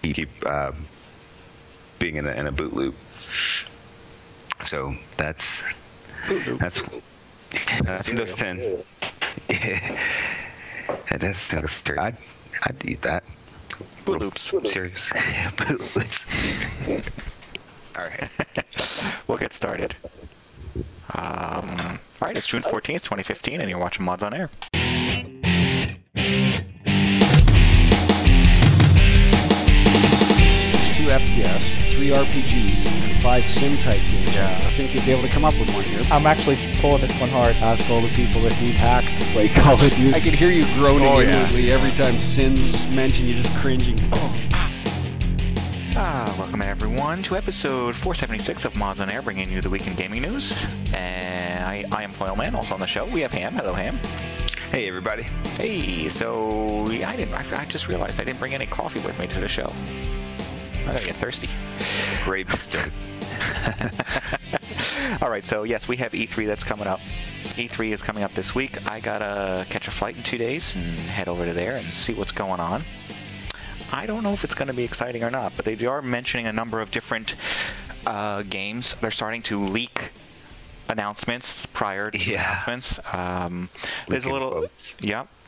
you keep being in a boot loop. So that's Windows 10. It does sound scary. I'd eat that. Boot loops. Serious. Boot loops. All right. We'll get started. All right, it's June 14th, 2015, and you're watching Mods on Air. 2 FPS, 3 RPGs, and 5 sim-type games. Yeah. I think you'd be able to come up with one here. I'm actually pulling this one hard. Ask all the people that need hacks to play Call of Duty. I can hear you groaning inwardly every time Sin's mentioned. You're just cringing. Welcome everyone to episode 476 of Mods on Air, bringing you the weekend gaming news. And I am Foyleman. Also on the show, we have Ham. Hello, Ham. Hey, everybody. Hey, so I just realized I didn't bring any coffee with me to the show. I gotta get thirsty. Great start. All right, so yes, we have E3 that's coming up. E3 is coming up this week. I gotta catch a flight in 2 days and head over to there and see what's going on. I don't know if it's going to be exciting or not, but they are mentioning a number of different games. They're starting to leak announcements prior to announcements. There's a little,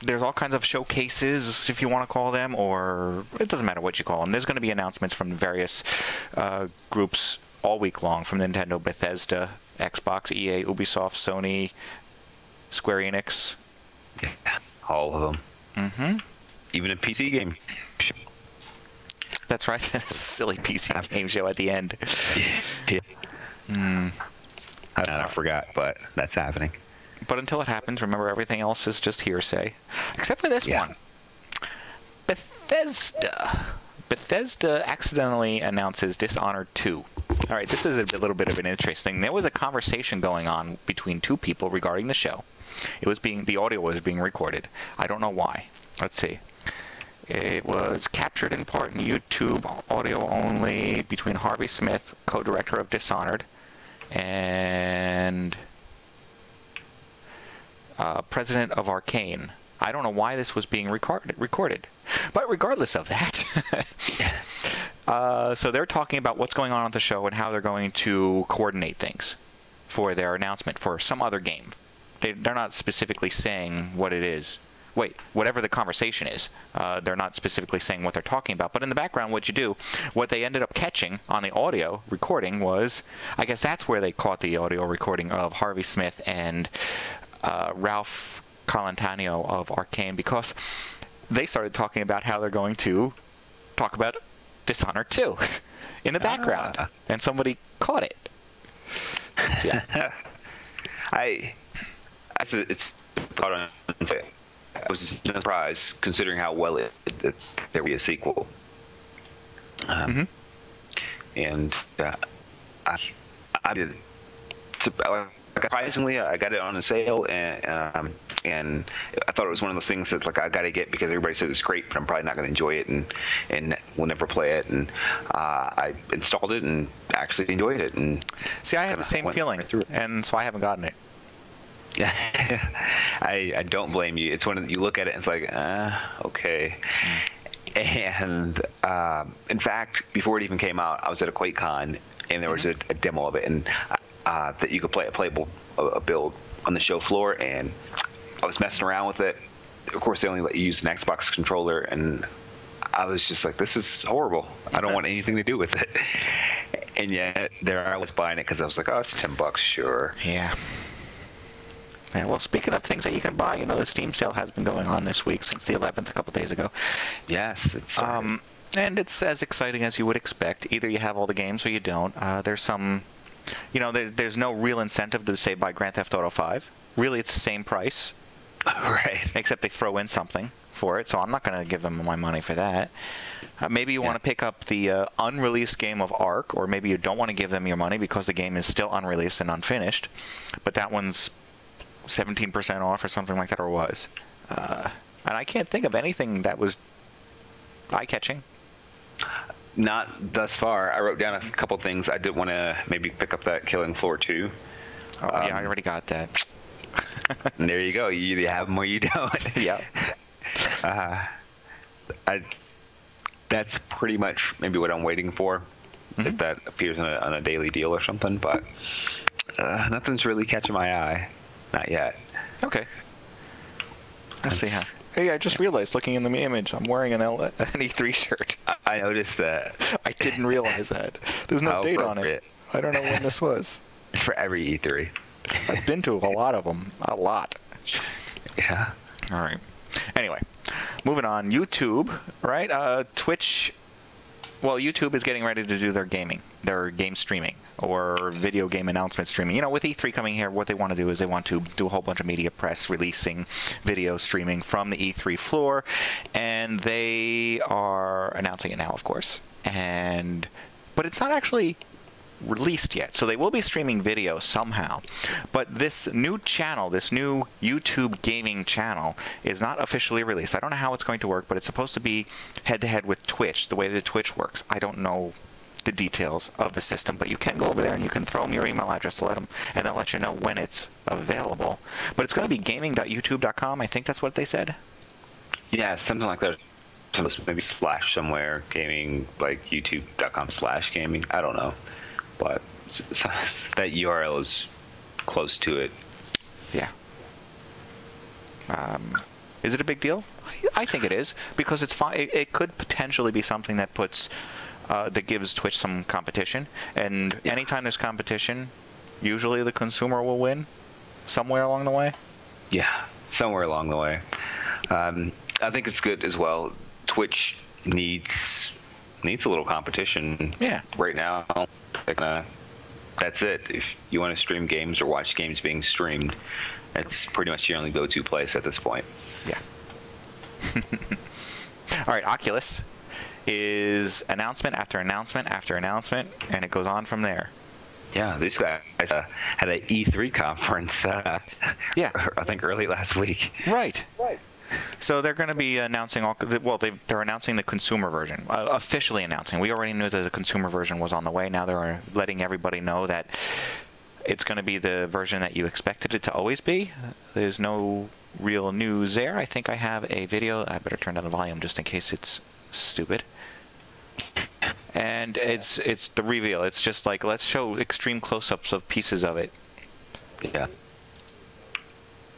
there's all kinds of showcases, if you want to call them, or it doesn't matter what you call them. There's going to be announcements from various groups all week long, from Nintendo, Bethesda, Xbox, EA, Ubisoft, Sony, Square Enix. Yeah, all of them. Mm-hmm. Even a PC game. That's right. Silly PC game show at the end. Yeah. I forgot, but that's happening. But until it happens, remember, everything else is just hearsay. Except for this one. Bethesda. Bethesda accidentally announces Dishonored 2. All right, this is a little bit of an interesting thing. There was a conversation going on between two people regarding the show. The audio was being recorded. I don't know why. Let's see. It was captured in part in YouTube, audio only, between Harvey Smith, co-director of Dishonored, and president of Arcane. I don't know why this was being recorded. But regardless of that, so they're talking about what's going on at the show and how they're going to coordinate things for their announcement for some other game. They're not specifically saying what it is. Whatever the conversation is, they're not specifically saying what they're talking about. But in the background, what they ended up catching on the audio recording was, I guess that's where they caught the audio recording of Harvey Smith and Ralph Colantanio of Arcane, because they started talking about how they're going to talk about Dishonored 2 in the background, and somebody caught it. So, yeah. It's caught on. I was surprised, considering how well there would be a sequel. And I did. Surprisingly, I got it on a sale, and I thought it was one of those things that I got to get because everybody said it's great, but I'm probably not going to enjoy it, and will never play it. And I installed it and actually enjoyed it. And see, I had the same feeling, and so I haven't gotten it. Yeah, I don't blame you. It's when you look at it and it's like, okay. And in fact, before it even came out, I was at a QuakeCon, and there was a demo of it, and that you could play a build on the show floor, and I was messing around with it. Of course, they only let you use an Xbox controller, and I was just like, this is horrible. I don't want anything to do with it. And yet, there I was buying it because I was like, oh, it's $10, sure. Yeah. Yeah, well, speaking of things that you can buy, the Steam sale has been going on this week since the 11th, a couple days ago. Yes. It's and it's as exciting as you would expect. Either you have all the games or you don't. There's some, there's no real incentive to say buy Grand Theft Auto 5. Really, it's the same price. Right. Except they throw in something for it, so I'm not going to give them my money for that. Maybe you want to pick up the unreleased game of Ark, or maybe you don't want to give them your money because the game is still unreleased and unfinished, but that one's 17% off or something like that, or was. And I can't think of anything that was eye-catching. Not thus far. I wrote down a couple things. I did want to maybe pick up that Killing Floor 2. Oh, yeah, I already got that. And there you go. You either have them or you don't. Yeah. That that's pretty much maybe what I'm waiting for. If that appears on a daily deal or something, but nothing's really catching my eye. Not yet. Okay. Let's see how. Hey, I just realized, looking in the image, I'm wearing an E3 shirt. I noticed that. I didn't realize that. There's no date on it. I don't know when this was. It's for every E3. I've been to a lot of them. A lot. Yeah. All right. Anyway, moving on. YouTube, right? Twitch. Well, YouTube is getting ready to do their game streaming, or video game announcement streaming. You know, with E3 coming here, what they want to do is they want to do a whole bunch of media press releasing video streaming from the E3 floor, and they are announcing it now, of course. But it's not actually released yet, so they will be streaming video somehow. But this new channel, this new YouTube gaming channel, is not officially released. I don't know how it's going to work, but it's supposed to be head-to-head with Twitch, the way that Twitch works. I don't know the details of the system, but you can go over there and you can throw them your email address to them, and they'll let you know when it's available. But it's going to be gaming.youtube.com. I think that's what they said. Yeah, something like that. Maybe slash somewhere, gaming, like youtube.com/gaming. I don't know. But that URL is close to it. Yeah. Is it a big deal? I think it is, because it's fine. It could potentially be something that puts that gives Twitch some competition, and anytime there's competition, usually the consumer will win somewhere along the way. Yeah, somewhere along the way. I think it's good as well. Twitch needs a little competition. Yeah. Right now. That's it. If you want to stream games or watch games being streamed, it's pretty much your only go-to place at this point. Yeah. All right, Oculus is announcement after announcement after announcement, and it goes on from there. Yeah, these guys had an E3 conference. Yeah. I think early last week. Right. So they're going to be announcing they're announcing the consumer version, officially announcing. We already knew that the consumer version was on the way. Now they're letting everybody know that it's going to be the version that you expected it to always be. There's no real news there. I think I have a video. I better turn down the volume just in case it's stupid. And it's the reveal. It's just like, let's show extreme close-ups of pieces of it. Yeah.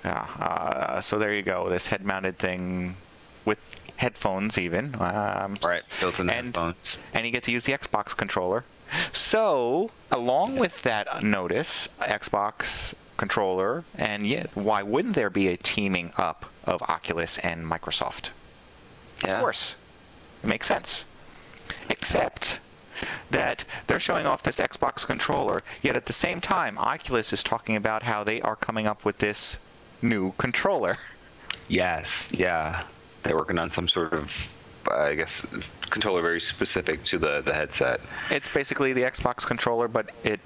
Yeah, so there you go. This head-mounted thing with headphones, even. Right, built-in headphones. And you get to use the Xbox controller. So, along with that notice, Xbox controller, and yet, why wouldn't there be a teaming up of Oculus and Microsoft? Yeah. Of course, it makes sense. Except that they're showing off this Xbox controller, yet at the same time, Oculus is talking about how they are coming up with this new controller. Yes, yeah. They're working on some sort of, I guess, controller very specific to the headset. It's basically the Xbox controller, but it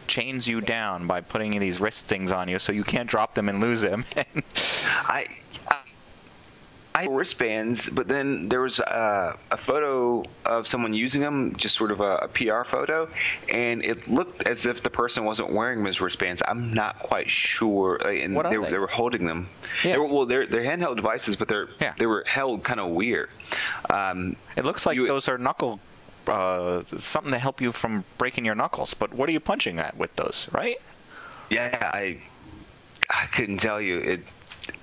chains you down by putting these wrist things on you so you can't drop them and lose them. I wristbands, but then there was a photo of someone using them, just sort of a PR photo, and it looked as if the person wasn't wearing them as wristbands. I'm not quite sure. And what they are they? Were holding them. Yeah. They're handheld devices, but they were held kind of weird. It looks like those are knuckle, something to help you from breaking your knuckles. But what are you punching at with those, right? Yeah, I couldn't tell you. It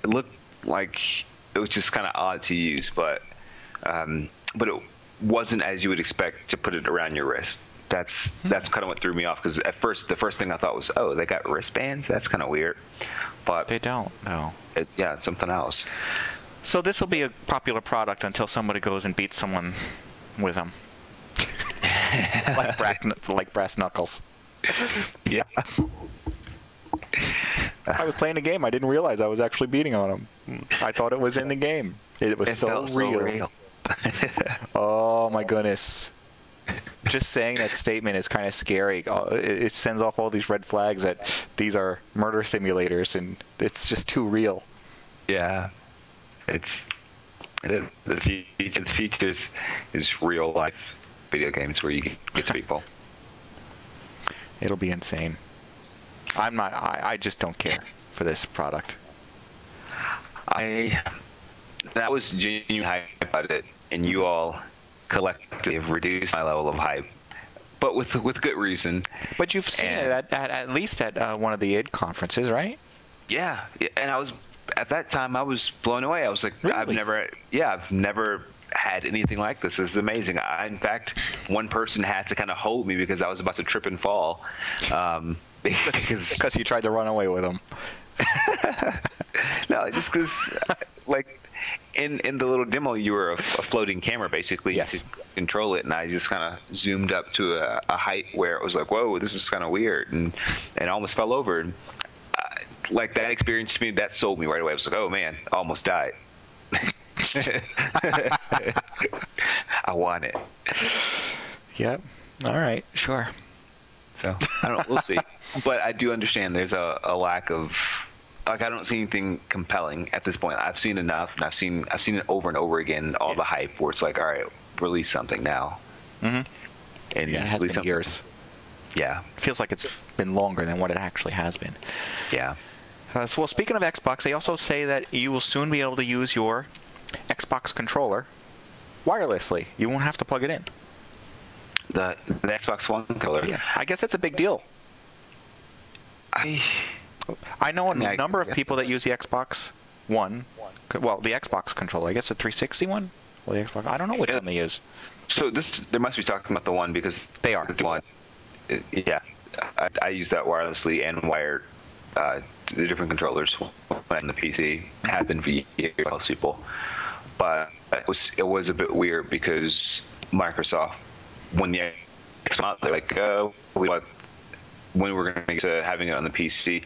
looked like it was just kind of odd to use, but it wasn't as you would expect to put it around your wrist. That's kind of what threw me off, because at first the first thing I thought was, oh, they got wristbands? That's kind of weird. But they don't. No. It's something else. So this will be a popular product until somebody goes and beats someone with them, like brass knuckles. Yeah. I was playing a game. I didn't realize I was actually beating on him. I thought it was in the game. It was so real. Oh my goodness. Just saying that statement is kind of scary. It sends off all these red flags that these are murder simulators, and it's just too real. Yeah. The future is real life video games where you get people. It'll be insane. I just don't care for this product. That was genuine hype about it, and you all collectively have reduced my level of hype, but with good reason. But you've seen it at least at one of the id conferences, right? Yeah, and at that time I was blown away. I was like, really? I've never had anything like this. This is amazing. In fact, one person had to kind of hold me because I was about to trip and fall. Because you tried to run away with them. No, just because, like, in the little demo, you were a floating camera, basically. Yes. You could control it, and I just kind of zoomed up to a height where it was like, whoa, this is kind of weird, and I almost fell over. And, like, that experience to me, that sold me right away. I was like, oh, man, I almost died. I want it. Yep. All right. Sure. So I don't know. We'll see. But I do understand there's a lack of, like, I don't see anything compelling at this point. I've seen enough, and I've seen it over and over again. All the hype where it's like, all right, release something now. Mm-hmm. And it has been years. Yeah. It feels like it's been longer than what it actually has been. Yeah. So, well, speaking of Xbox, they also say that you will soon be able to use your Xbox controller wirelessly. You won't have to plug it in. The Xbox One controller. Yeah, I guess that's a big deal. I know a number of people that use the Xbox One. Well, the Xbox controller. I guess the 360 one. Well, the Xbox. I don't know which one they use. So they must be talking about the one because they are. The one. Yeah, I use that wirelessly and wired. The different controllers on the PC have been for years, most people, but it was a bit weird because Microsoft, when the Xbox came out, they're like, when we're going to get to having it on the PC,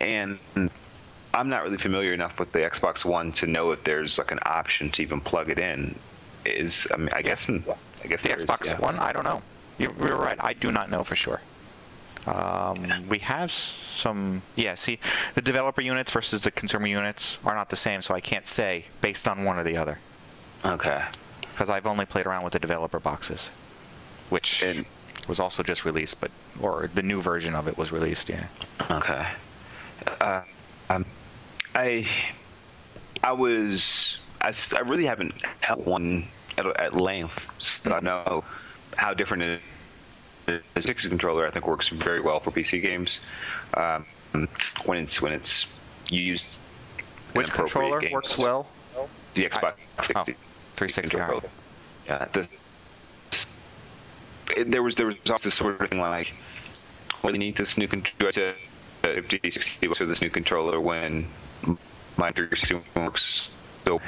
and I'm not really familiar enough with the Xbox One to know if there's like an option to even plug it in. I guess the Xbox One. I don't know. You're right. I do not know for sure. We have some, see, the developer units versus the consumer units are not the same, so I can't say based on one or the other. Okay. Because I've only played around with the developer boxes, which was also just released, or the new version of it was released, yeah. Okay. I really haven't held one at length, so I know how different it is. The 360 controller, I think, works very well for PC games. When it's used. Which controller works well? The Xbox 360 controller. Yeah. There was also this sort of thing like, well, you need this new controller to 360 for this new controller when my 360 works. So.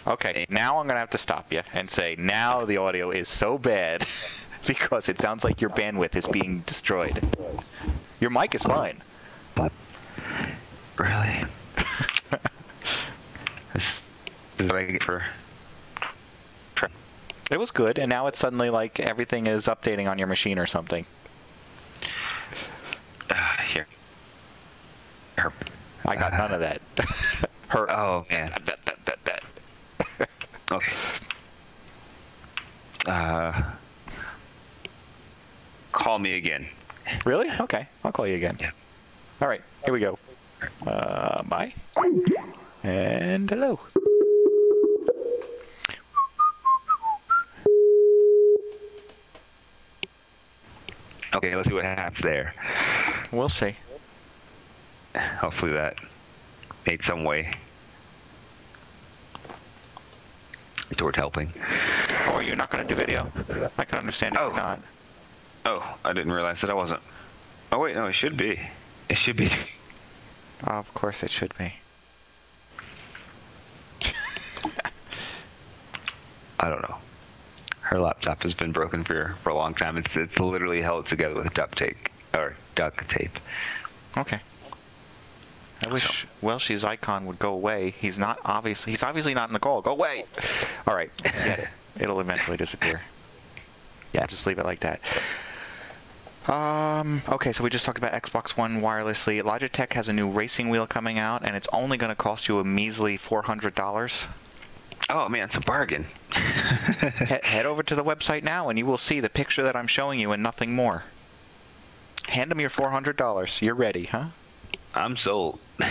Okay, now I'm gonna have to stop you and say now the audio is so bad. Because it sounds like your bandwidth is being destroyed. Your mic is fine. Really? This is what I get for... It was good, and now it's suddenly like everything is updating on your machine or something. Here. I got none of that. Oh, man. Okay. Call me again. Really? Okay. I'll call you again. Yeah. All right. Here we go. Bye. And hello. Okay, let's see what happens there. We'll see. Hopefully that made some way toward helping. Oh, you're not going to do video? I can understand if you're not. Oh, I didn't realize that I wasn't. Oh, wait, no, it should be. It should be. Oh, of course it should be. I don't know. Her laptop has been broken for a long time. It's literally held together with duct tape. Okay. I wish Welsh's icon would go away. He's obviously not in the call. Go away! All right. Get it. It'll eventually disappear. Yeah. I'll just leave it like that. Okay, so we just talked about Xbox One wirelessly. Logitech has a new racing wheel coming out, and it's only going to cost you a measly $400. Oh, man, it's a bargain. Head over to the website now, and you will see the picture that I'm showing you and nothing more. Hand them your $400. You're ready, huh? I'm sold. I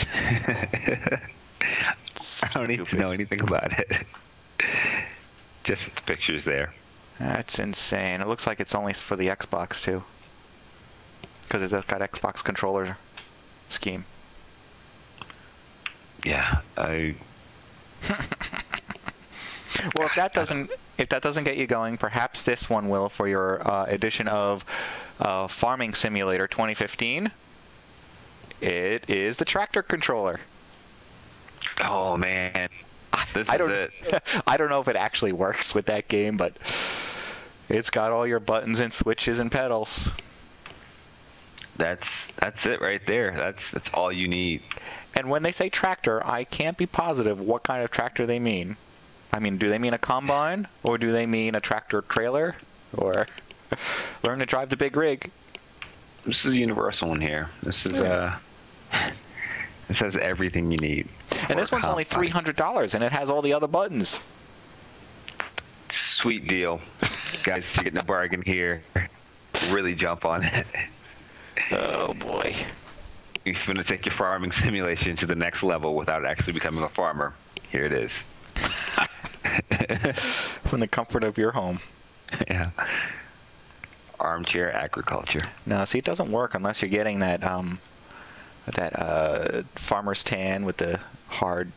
don't need to know anything about it. Just the pictures there. That's insane. It looks like it's only for the Xbox too, because it's got Xbox controller scheme. Yeah, Well, if that doesn't get you going, perhaps this one will for your edition of Farming Simulator 2015. It is the tractor controller. Oh man, this is it. I don't know if it actually works with that game, but it's got all your buttons and switches and pedals. That's it right there. That's all you need. And when they say tractor, I can't be positive what kind of tractor they mean. I mean, do they mean a combine, or do they mean a tractor trailer, or learn to drive the big rig? This is a universal one here. This is this has everything you need. And this one's only $300, and it has all the other buttons. Sweet deal, guys. You're getting a bargain here. Really jump on it. Oh boy. If you're going to take your farming simulation to the next level without actually becoming a farmer, here it is. From the comfort of your home. Yeah. Armchair agriculture. No, see, it doesn't work unless you're getting that farmer's tan with the hard,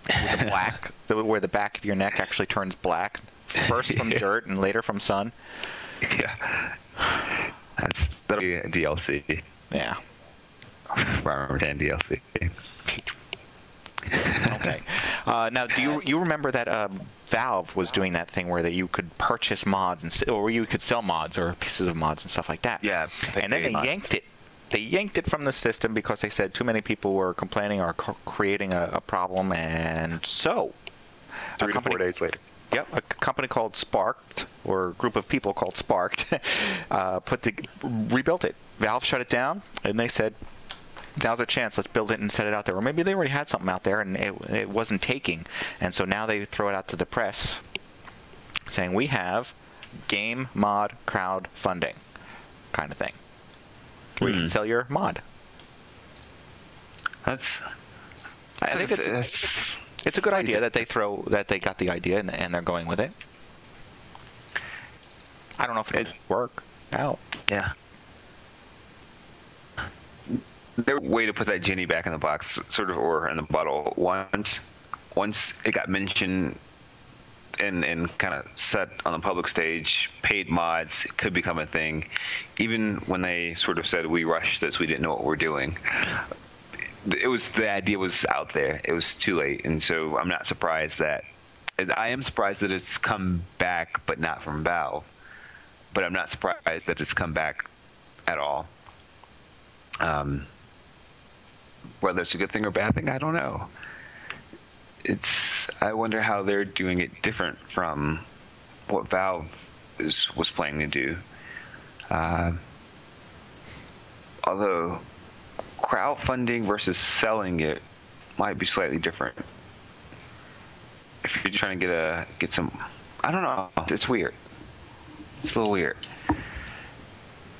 with the black, where the back of your neck actually turns black, first from dirt and later from sun. Yeah. That'll be a DLC. Yeah. Farmer tan DLC. Okay. Now, do you remember that Valve was doing that thing where you could purchase mods or you could sell mods or pieces of mods and stuff like that? Yeah. And then they yanked it. They yanked it from the system because they said too many people were complaining or creating a problem, and so 3 to 4 days later. Yep, a company called Sprked, or a group of people called Sprked, rebuilt it. Valve shut it down, and they said, now's our chance, let's build it and set it out there. Or maybe they already had something out there and it wasn't taking, and so now they throw it out to the press, saying we have game mod crowdfunding kind of thing, where you can sell your mod. I think it's a good idea that they got the idea and they're going with it. I don't know if it'll work out. Yeah. Their way to put that genie back in the box, sort of, or in the bottle. Once it got mentioned and kind of set on the public stage, paid mods could become a thing. Even when they sort of said, we rushed this, we didn't know what we're doing. The idea was out there. It was too late, and so I'm not surprised that. I am surprised that it's come back, but not from Valve. But I'm not surprised that it's come back at all. Whether it's a good thing or a bad thing, I don't know. I wonder how they're doing it different from what Valve was planning to do. Although crowdfunding versus selling it might be slightly different. If you're trying to get some, I don't know. It's weird. It's a little weird.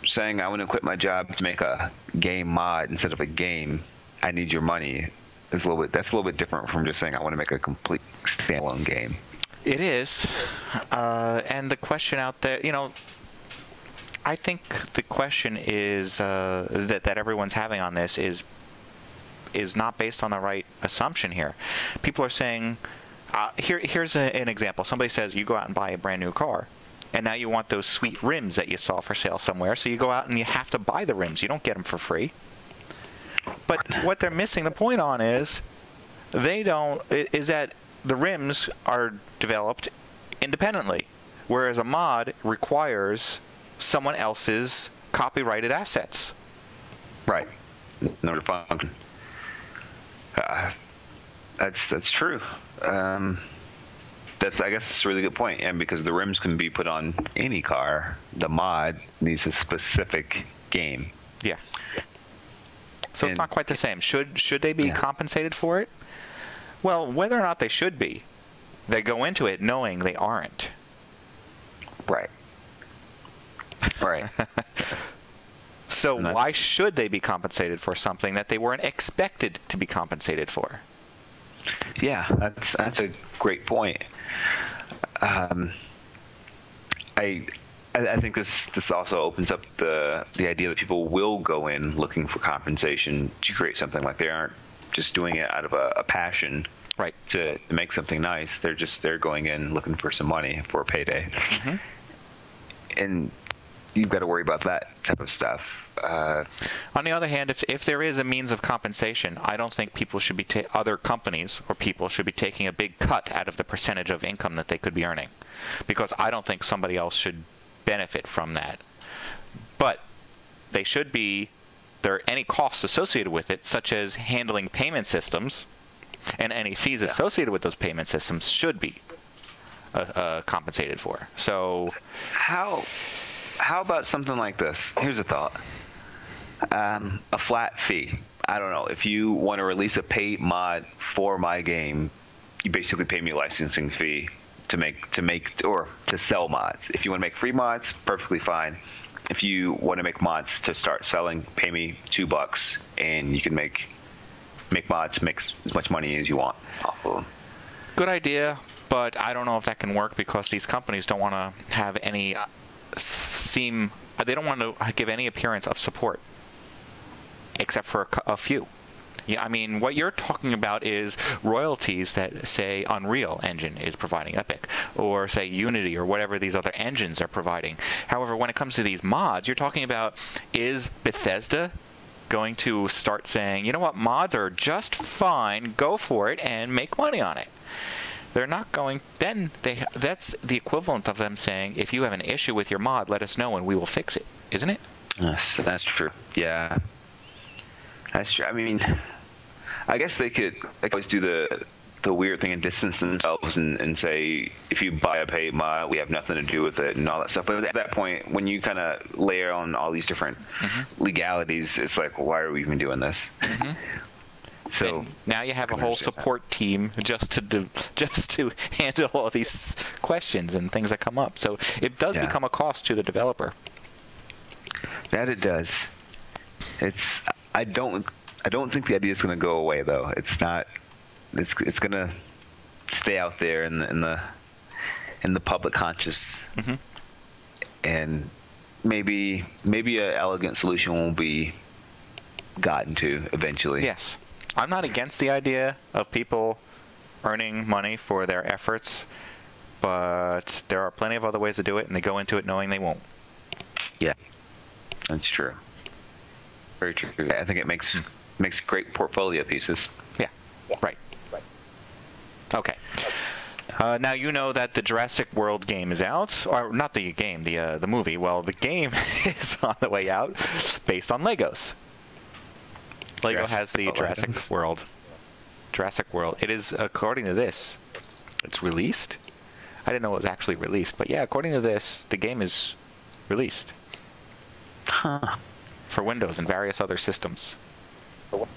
Saying I want to quit my job to make a game mod instead of a game, I need your money. That's a little bit different from just saying I want to make a complete standalone game. It is, and the question out there, I think the question is that everyone's having on this is not based on the right assumption here. People are saying, here's an example. Somebody says you go out and buy a brand new car, and now you want those sweet rims that you saw for sale somewhere, so you go out and you have to buy the rims. You don't get them for free. But what they're missing the point on is that the rims are developed independently, whereas a mod requires someone else's copyrighted assets. Right. In order to function. That's true. I guess it's a really good point. And because the rims can be put on any car, the mod needs a specific game. Yeah. So it's not quite the same. Should they be compensated for it? Well, whether or not they should be, they go into it knowing they aren't. Right. Right. So why should they be compensated for something that they weren't expected to be compensated for? Yeah, that's a great point. I I think this also opens up the idea that people will go in looking for compensation to create something. Like, they aren't just doing it out of a passion, right, to make something nice. They're going in looking for some money for a payday. Mm-hmm. And you've got to worry about that type of stuff. On the other hand, if there is a means of compensation, I don't think people should be other companies or people should be taking a big cut out of the percentage of income that they could be earning, because I don't think somebody else should benefit from that. But they should be, there are any costs associated with it, such as handling payment systems, and any fees associated with those payment systems should be compensated for. So how about something like this? Here's a thought. A flat fee. I don't know. If you want to release a paid mod for my game, you basically pay me a licensing fee to make or to sell mods. If you want to make free mods, perfectly fine. If you want to make mods to start selling, pay me $2 and you can make mods, make as much money as you want off of them. Good idea, but I don't know if that can work, because these companies don't want to have any they don't want to give any appearance of support, except for a few. Yeah, I mean, what you're talking about is royalties that, say, Unreal Engine is providing Epic, or, say, Unity, or whatever these other engines are providing. However, when it comes to these mods, you're talking about, is Bethesda going to start saying, you know what, mods are just fine, go for it, and make money on it? They're not going, then that's the equivalent of them saying, if you have an issue with your mod, let us know and we will fix it, isn't it? Yes, that's true. Yeah. That's true. I mean, I guess they could always do the weird thing and distance themselves and say, if you buy a paid mod, we have nothing to do with it and all that stuff. But at that point, when you kind of layer on all these different legalities, it's like, well, why are we even doing this? So and now you have a whole support team just to handle all these questions and things that come up. So it does become a cost to the developer. That it does. I don't think the idea is going to go away, though. It's not. It's going to stay out there in the public conscious, and maybe an elegant solution will be gotten to eventually. Yes. I'm not against the idea of people earning money for their efforts, but there are plenty of other ways to do it, and they go into it knowing they won't. Yeah, that's true. Very true. I think it makes great portfolio pieces. Yeah, right. Okay. Now you know that the Jurassic World game is out, or not the game, the movie. Well, the game is on the way out, based on Legos. Lego has the Jurassic World. It is, according to this, it's released. I didn't know it was actually released, but yeah, according to this, the game is released. For Windows and various other systems. Oh,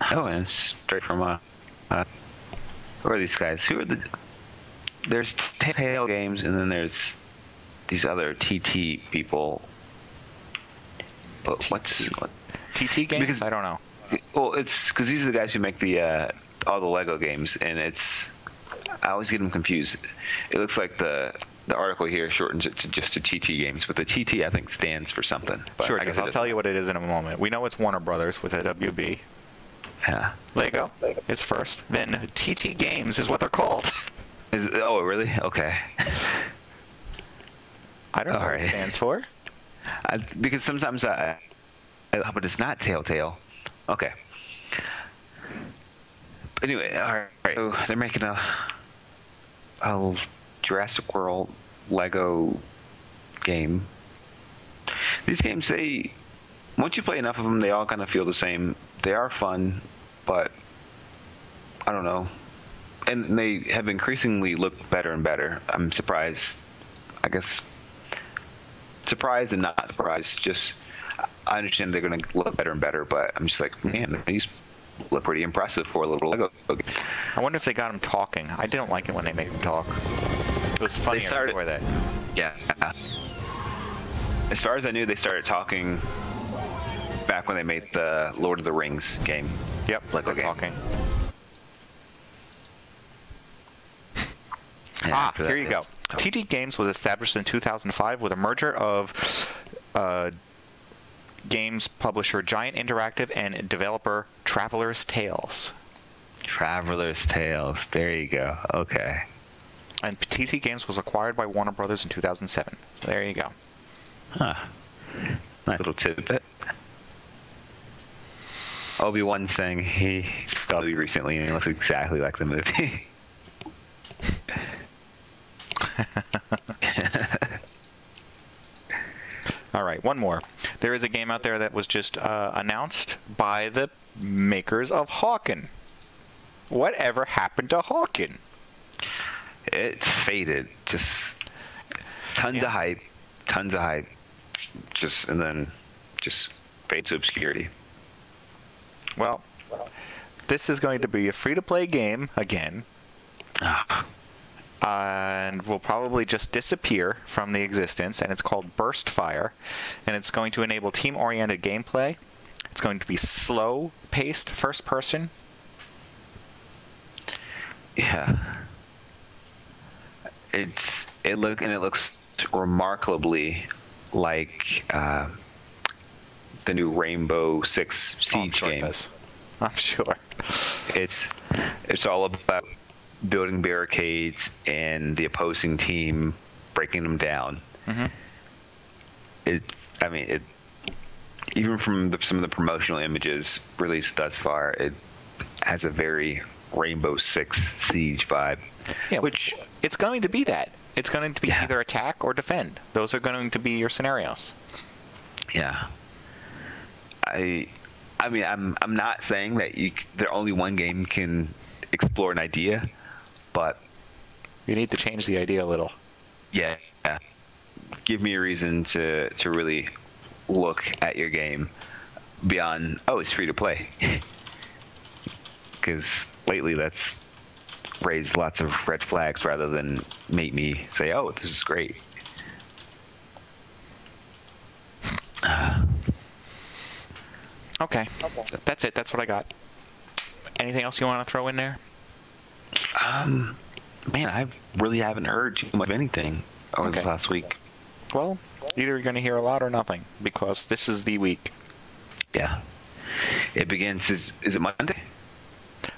and it's straight from who are these guys? There's Telltale Games, and then there's these other TT people. But what's TT Games? Because I don't know. Well, it's because these are the guys who make all the Lego games, and I always get them confused. It looks like the article here shortens it to just to TT Games, but the TT I think stands for something. But sure, I'll tell you what it is in a moment. We know it's Warner Brothers with a WB. Yeah. Lego is first. Then TT Games is what they're called. Oh, really? Okay. I don't know what it stands for. Because sometimes but it's not Telltale. Okay. Anyway, all right. So they're making a Jurassic World Lego game. These games, once you play enough of them, they all kind of feel the same. They are fun, but I don't know. And they have increasingly looked better and better. I'm surprised. I guess surprised and not surprised. Just I understand they're going to look better and better, but I'm just like, man, these look pretty impressive for a little Lego game. I wonder if they got them talking. I didn't like it when they made them talk. It was funny before that. Yeah. As far as I knew, they started talking back when they made the Lord of the Rings game. Yep, Lego game. Talking. Here you go. TT Games was established in 2005 with a merger of games publisher Giant Interactive and developer Traveler's Tales. Traveler's Tales. There you go. Okay. And TT Games was acquired by Warner Brothers in 2007. So there you go. Huh. Nice little tidbit. Obi-Wan saying he saw the movie recently and it looks exactly like the movie. All right, one more. There is a game out there that was just announced by the makers of Hawken. Whatever happened to Hawken? It faded. Just tons of hype. Tons of hype. And then fade to obscurity. Well, this is going to be a free-to-play game again. And will probably just disappear from the existence, and it's called Burstfire, and it's going to enable team-oriented gameplay. It's going to be slow-paced, first-person. Yeah, it looks remarkably like the new Rainbow Six Siege game. I'm sure. It's all about building barricades and the opposing team breaking them down. Even from some of the promotional images released thus far, it has a very Rainbow Six Siege vibe. Yeah, which it's going to be that. It's going to be either attack or defend. Those are going to be your scenarios. Yeah. I'm not saying that that only one game can explore an idea, but you need to change the idea a little. Yeah. Give me a reason to really look at your game beyond, it's free to play. Because lately that's raised lots of red flags rather than make me say, this is great. Okay. That's it. That's what I got. Anything else you want to throw in there? Man, I really haven't heard too much of anything over this last week. Well, either you're going to hear a lot or nothing, because this is the week. Yeah. It begins, is it Monday?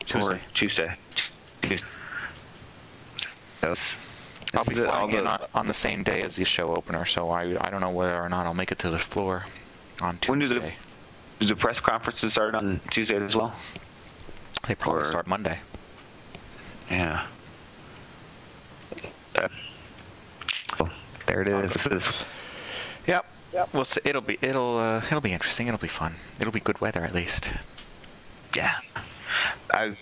Tuesday. Or Tuesday. I'll be flying in on the same day as the show opener, so I don't know whether or not I'll make it to the floor on Tuesday. Does the press conferences start on Tuesday as well? They probably start Monday. Yeah. There it is. Yep. Well, it'll be interesting. It'll be fun. It'll be good weather at least. Yeah. I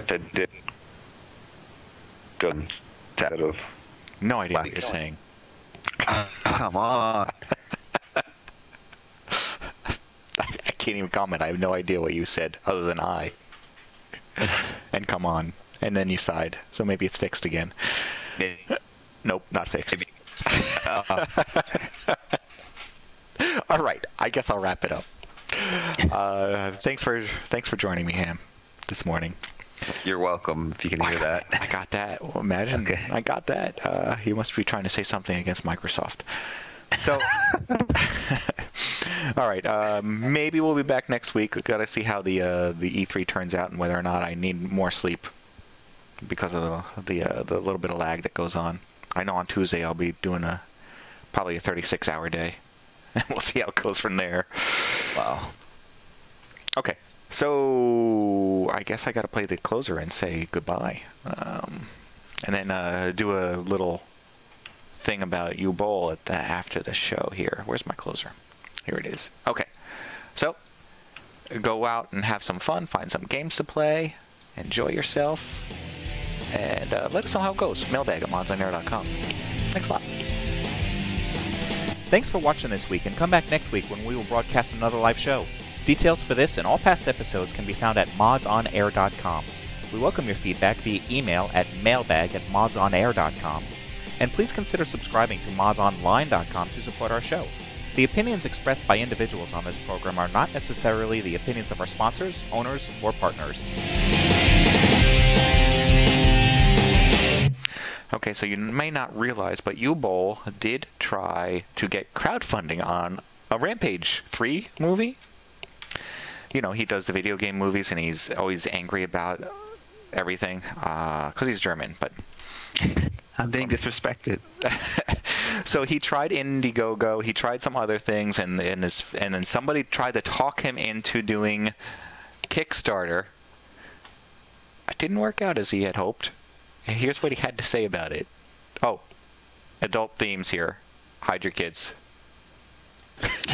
did go out of. No idea what you're saying. Come on. I can't even comment. I have no idea what you said other than I. And come on. And then you sighed. So maybe it's fixed again. Nope, not fixed. All right. I guess I'll wrap it up. Thanks for joining me, Ham, this morning. You're welcome, if you can hear that. I got that. Well, imagine. Okay. I got that. You must be trying to say something against Microsoft. So, all right. Maybe we'll be back next week. We've got to see how the E3 turns out and whether or not I need more sleep because of the little bit of lag that goes on. I know on Tuesday I'll be doing probably a 36-hour day, and we'll see how it goes from there. Wow. Okay. So I guess I got to play the closer and say goodbye, and then do a little thing about Uwe Boll after the show here. Where's my closer? Here it is. Okay. So go out and have some fun. Find some games to play. Enjoy yourself. And let us know how it goes. Mailbag at MODSonair.com. Thanks a lot. Thanks for watching this week, and come back next week when we will broadcast another live show. Details for this and all past episodes can be found at MODSonair.com. We welcome your feedback via email at mailbag@modsonair.com. And please consider subscribing to modsonline.com to support our show. The opinions expressed by individuals on this program are not necessarily the opinions of our sponsors, owners, or partners. Okay, so you may not realize, but Uwe Boll did try to get crowdfunding on a Rampage 3 movie. You know, he does the video game movies, and he's always angry about everything because he's German, but... I'm being disrespected. So he tried Indiegogo, he tried some other things, and then somebody tried to talk him into doing Kickstarter. It didn't work out as he had hoped. And here's what he had to say about it. Oh, adult themes here. Hide your kids.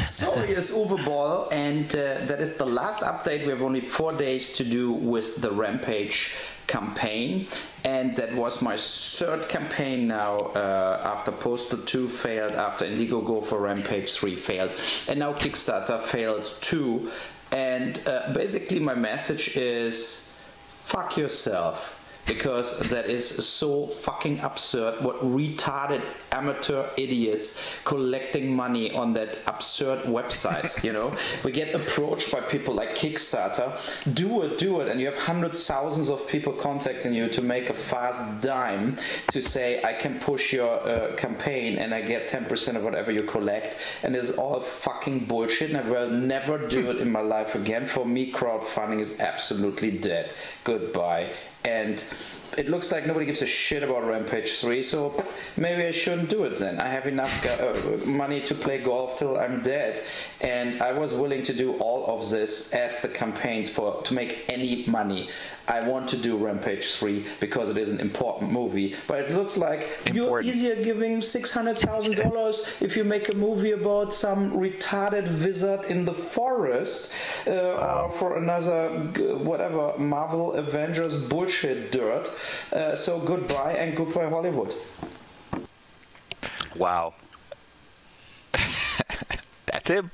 So here's Uwe Boll, and that is the last update. We have only 4 days to do with the Rampage campaign, and that was my third campaign now, after Poster 2 failed, after Indiegogo for Rampage 3 failed, and now Kickstarter failed too. And basically my message is, fuck yourself. Because that is so fucking absurd. What retarded amateur idiots collecting money on that absurd website, you know? We get approached by people like Kickstarter. Do it, and you have hundreds, thousands of people contacting you to make a fast dime to say, I can push your campaign and I get 10% of whatever you collect. And it's all fucking bullshit, and I will never do it in my life again. For me, crowdfunding is absolutely dead. Goodbye. And it looks like nobody gives a shit about Rampage 3, so maybe I shouldn't do it then. I have enough money to play golf till I'm dead, and I was willing to do all of this as the campaigns to make any money. I want to do Rampage 3 because it is an important movie, but it looks like you're easier giving $600,000 if you make a movie about some retarded wizard in the forest, or for another whatever Marvel Avengers bullshit dirt. So goodbye and goodbye Hollywood. Wow. That's him.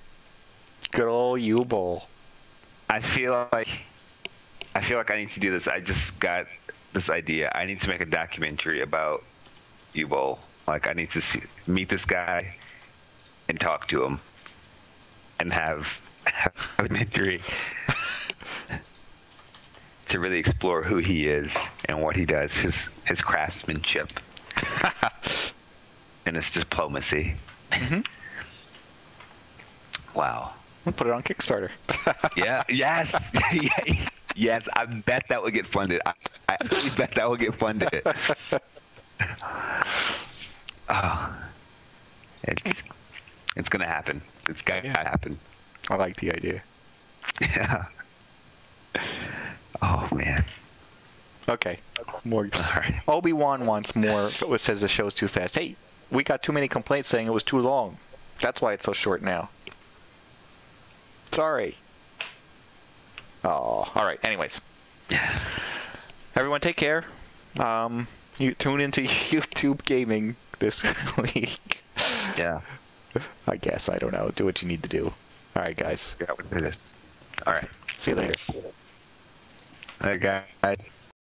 Good old Uwe Boll. I feel like I need to do this. I just got this idea. I need to make a documentary about Uwe Boll. Like, I need to meet this guy and talk to him and have a documentary to really explore who he is and what he does, his craftsmanship and his diplomacy. Mm-hmm. Wow. We'll put it on Kickstarter. Yeah. Yes. Yes. I bet that will get funded. I absolutely bet that will get funded. Oh, it's gonna happen. It's gotta happen. I like the idea. Yeah. Oh man. Okay. More. All right. Obi-Wan wants more. Says the show's too fast. Hey, we got too many complaints saying it was too long. That's why it's so short now. Sorry. Oh, all right. Anyways, everyone, take care. You tune into YouTube Gaming this week. Yeah. I guess, I don't know. Do what you need to do. All right, guys. Yeah, what it is. All right. See you later. All right, guys.